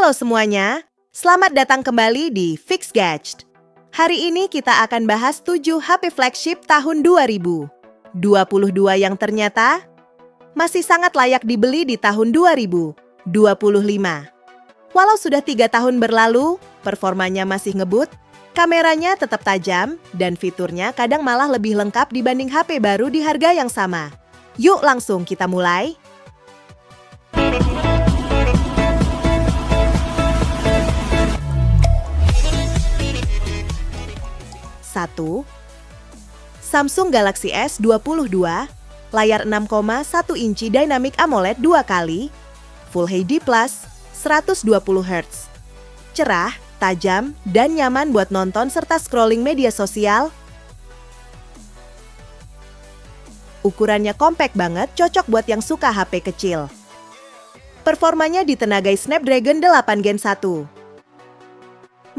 Halo semuanya, selamat datang kembali di Fix Gadget. Hari ini kita akan bahas 7 HP flagship tahun 2022 yang ternyata masih sangat layak dibeli di tahun 2025. Walau sudah 3 tahun berlalu, performanya masih ngebut, kameranya tetap tajam, dan fiturnya kadang malah lebih lengkap dibanding HP baru di harga yang sama. Yuk langsung kita mulai. Satu, Samsung Galaxy S22, layar 6,1 inci Dynamic AMOLED 2x, Full HD+, 120 Hz. Cerah, tajam, dan nyaman buat nonton serta scrolling media sosial. Ukurannya compact banget, cocok buat yang suka HP kecil. Performanya ditenagai Snapdragon 8 Gen 1.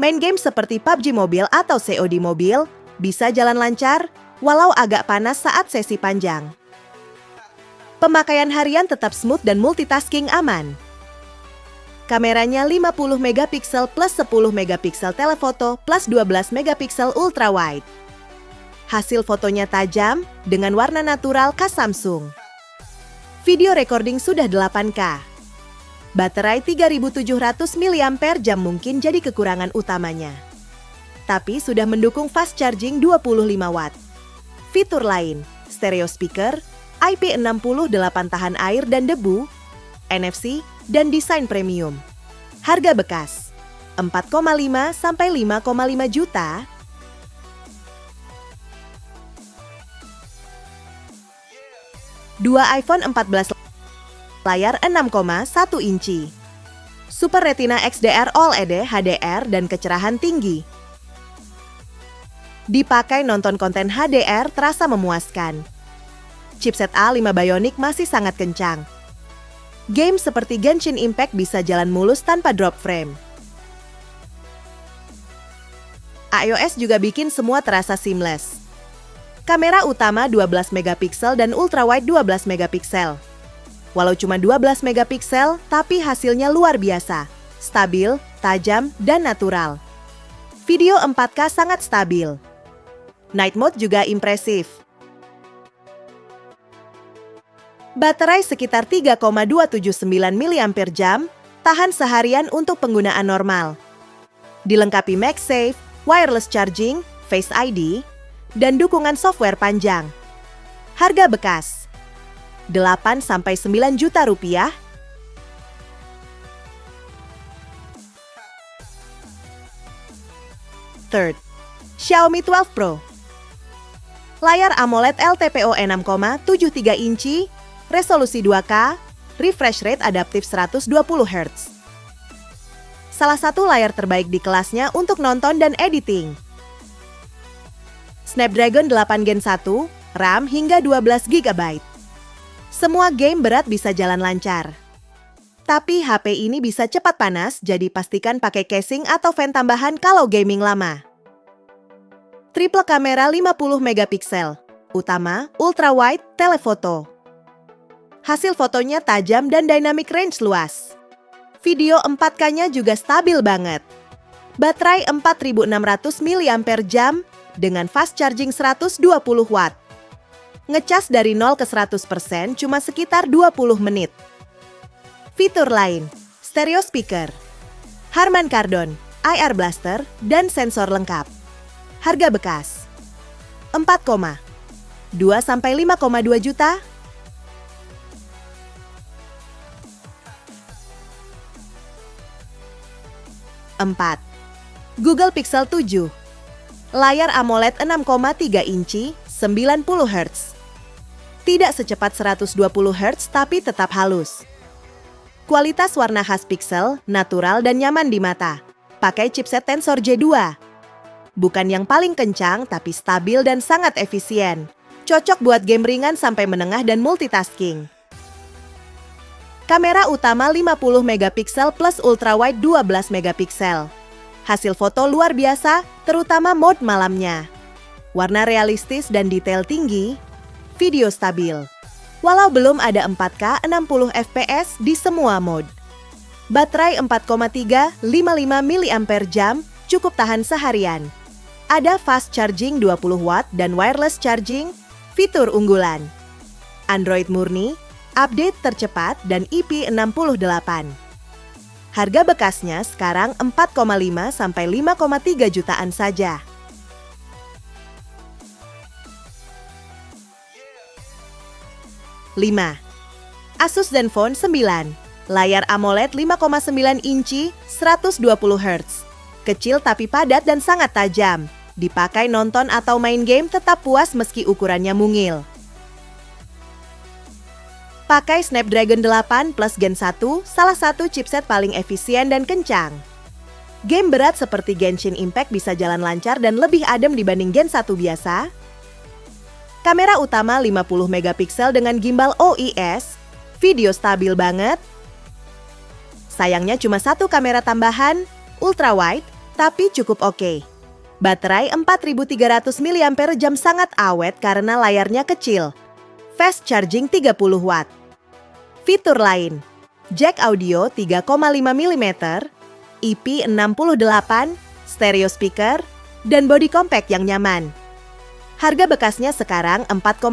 Main game seperti PUBG Mobile atau COD Mobile bisa jalan lancar, walau agak panas saat sesi panjang. Pemakaian harian tetap smooth dan multitasking aman. Kameranya 50 megapiksel plus 10 megapiksel telefoto plus 12 megapiksel ultrawide. Hasil fotonya tajam dengan warna natural khas Samsung. Video recording sudah 8K. Baterai 3700 mAh mungkin jadi kekurangan utamanya. Tapi sudah mendukung fast charging 25 watt. Fitur lain, stereo speaker, IP68 tahan air dan debu, NFC, dan desain premium. Harga bekas, 4,5 sampai 5,5 juta. Dua iPhone 14 layar 6,1 inci. Super Retina XDR OLED HDR dan kecerahan tinggi. Dipakai nonton konten HDR terasa memuaskan. Chipset A5 Bionic masih sangat kencang. Game seperti Genshin Impact bisa jalan mulus tanpa drop frame. iOS juga bikin semua terasa seamless. Kamera utama 12 megapiksel dan ultrawide 12 megapiksel. Walau cuma 12 megapiksel, tapi hasilnya luar biasa. Stabil, tajam, dan natural. Video 4K sangat stabil. Night mode juga impresif. Baterai sekitar 3,279 mAh, tahan seharian untuk penggunaan normal. Dilengkapi MagSafe, wireless charging, Face ID, dan dukungan software panjang. Harga bekas, 8-9 juta rupiah. Third, Xiaomi 12 Pro. Layar AMOLED LTPO 6,73 inci, resolusi 2K, refresh rate adaptif 120 Hz. Salah satu layar terbaik di kelasnya untuk nonton dan editing. Snapdragon 8 Gen 1, RAM hingga 12 GB. Semua game berat bisa jalan lancar. Tapi HP ini bisa cepat panas, jadi pastikan pakai casing atau fan tambahan kalau gaming lama. Triple kamera 50 megapiksel, utama, ultrawide, telefoto. Hasil fotonya tajam dan dynamic range luas. Video 4K-nya juga stabil banget. Baterai 4600 mAh dengan fast charging 120 watt. Ngecas dari 0 ke 100% cuma sekitar 20 menit. Fitur lain, stereo speaker, Harman Kardon, IR blaster, dan sensor lengkap. Harga bekas, 4,2 sampai 5,2 juta. Empat, Google Pixel 7. Layar AMOLED 6,3 inci, 90 Hz. Tidak secepat 120 Hz tapi tetap halus. Kualitas warna khas pixel, natural dan nyaman di mata. Pakai chipset Tensor J2. Bukan yang paling kencang tapi stabil dan sangat efisien. Cocok buat game ringan sampai menengah dan multitasking. Kamera utama 50 megapiksel plus ultrawide 12 megapiksel. Hasil foto luar biasa, terutama mode malamnya. Warna realistis dan detail tinggi. Video stabil. Walau belum ada 4K 60 fps di semua mode. Baterai 4,355 mAh cukup tahan seharian. Ada fast charging 20 watt dan wireless charging, fitur unggulan. Android murni, update tercepat dan IP68. Harga bekasnya sekarang 4,5 sampai 5,3 jutaan saja. Asus Zenfone 9. Layar AMOLED 5,9 inci, 120 Hz. Kecil tapi padat dan sangat tajam. Dipakai nonton atau main game tetap puas meski ukurannya mungil. Pakai Snapdragon 8 Plus Gen 1, salah satu chipset paling efisien dan kencang. Game berat seperti Genshin Impact bisa jalan lancar dan lebih adem dibanding Gen 1 biasa. Kamera utama 50 megapiksel dengan gimbal OIS, video stabil banget. Sayangnya cuma satu kamera tambahan, ultra wide, tapi cukup oke. Baterai 4300 mAh sangat awet karena layarnya kecil. Fast charging 30 watt. Fitur lain, jack audio 3,5 mm, IP68, stereo speaker, dan body compact yang nyaman. Harga bekasnya sekarang 4,8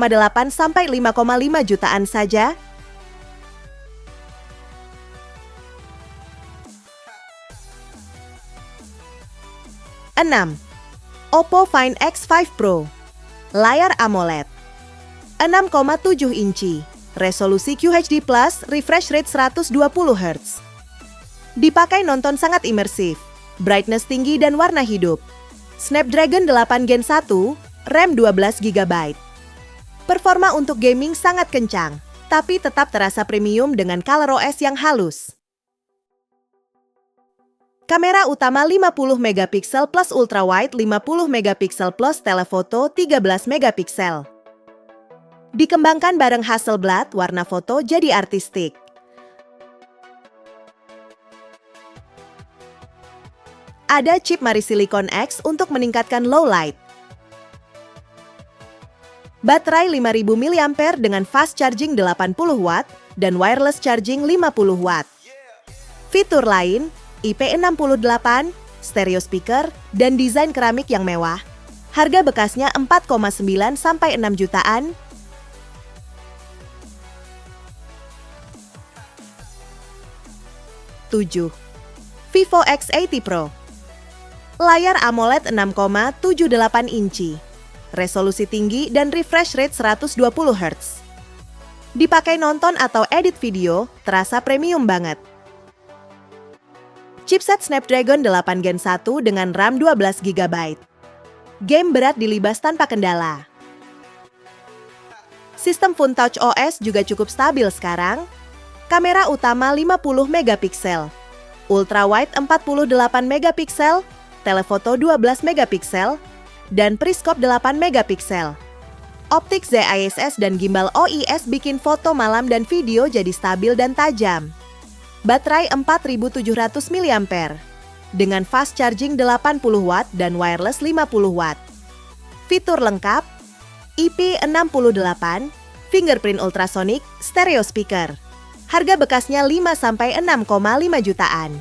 sampai 5,5 jutaan saja. Oppo Find X5 Pro. Layar AMOLED 6,7 inci, resolusi QHD+, refresh rate 120 Hz. Dipakai nonton sangat imersif, brightness tinggi dan warna hidup. Snapdragon 8 Gen 1, RAM 12 GB. Performa untuk gaming sangat kencang, tapi tetap terasa premium dengan ColorOS yang halus. Kamera utama 50 megapiksel plus ultrawide 50 megapiksel plus telefoto 13 megapiksel. Dikembangkan bareng Hasselblad, warna foto jadi artistik. Ada chip Marisilicon X untuk meningkatkan low light. Baterai 5000 mAh dengan fast charging 80 watt dan wireless charging 50 watt. Fitur lain, IP68, stereo speaker, dan desain keramik yang mewah. Harga bekasnya 4,9 sampai 6 jutaan. Vivo X80 Pro. Layar AMOLED 6,78 inci. Resolusi tinggi dan refresh rate 120 Hz. Dipakai nonton atau edit video, terasa premium banget. Chipset Snapdragon 8 Gen 1 dengan RAM 12 GB. Game berat dilibas tanpa kendala. Sistem FunTouch OS juga cukup stabil sekarang. Kamera utama 50 megapiksel. Ultrawide 48 megapiksel, telefoto 12 megapiksel, dan periskop 8 megapiksel. Optik ZISS dan gimbal OIS bikin foto malam dan video jadi stabil dan tajam. Baterai 4700 mAh dengan fast charging 80 watt dan wireless 50 watt. Fitur lengkap, IP68, fingerprint ultrasonic, stereo speaker. Harga bekasnya 5 sampai 6,5 jutaan.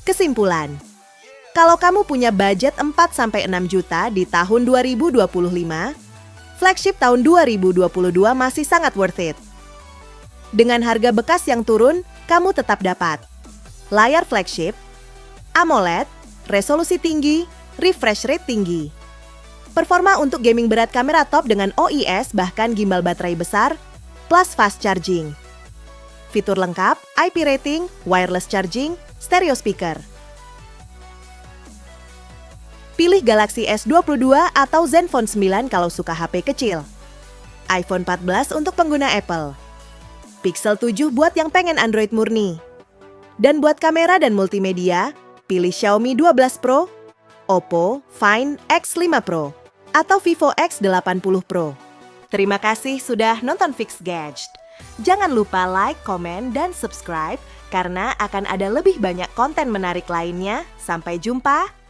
Kesimpulan, kalau kamu punya budget 4 sampai 6 juta di tahun 2025, flagship tahun 2022 masih sangat worth it. Dengan harga bekas yang turun, kamu tetap dapat layar flagship, AMOLED, resolusi tinggi, refresh rate tinggi. Performa untuk gaming berat, kamera top dengan OIS bahkan gimbal baterai besar, plus fast charging. Fitur lengkap, IP rating, wireless charging, stereo speaker. Pilih Galaxy S22 atau Zenfone 9 kalau suka HP kecil. iPhone 14 untuk pengguna Apple. Pixel 7 buat yang pengen Android murni. Dan buat kamera dan multimedia, pilih Xiaomi 12 Pro, Oppo Find X5 Pro, atau Vivo X80 Pro. Terima kasih sudah nonton Fix Gadget. Jangan lupa like, komen, dan subscribe karena akan ada lebih banyak konten menarik lainnya. Sampai jumpa!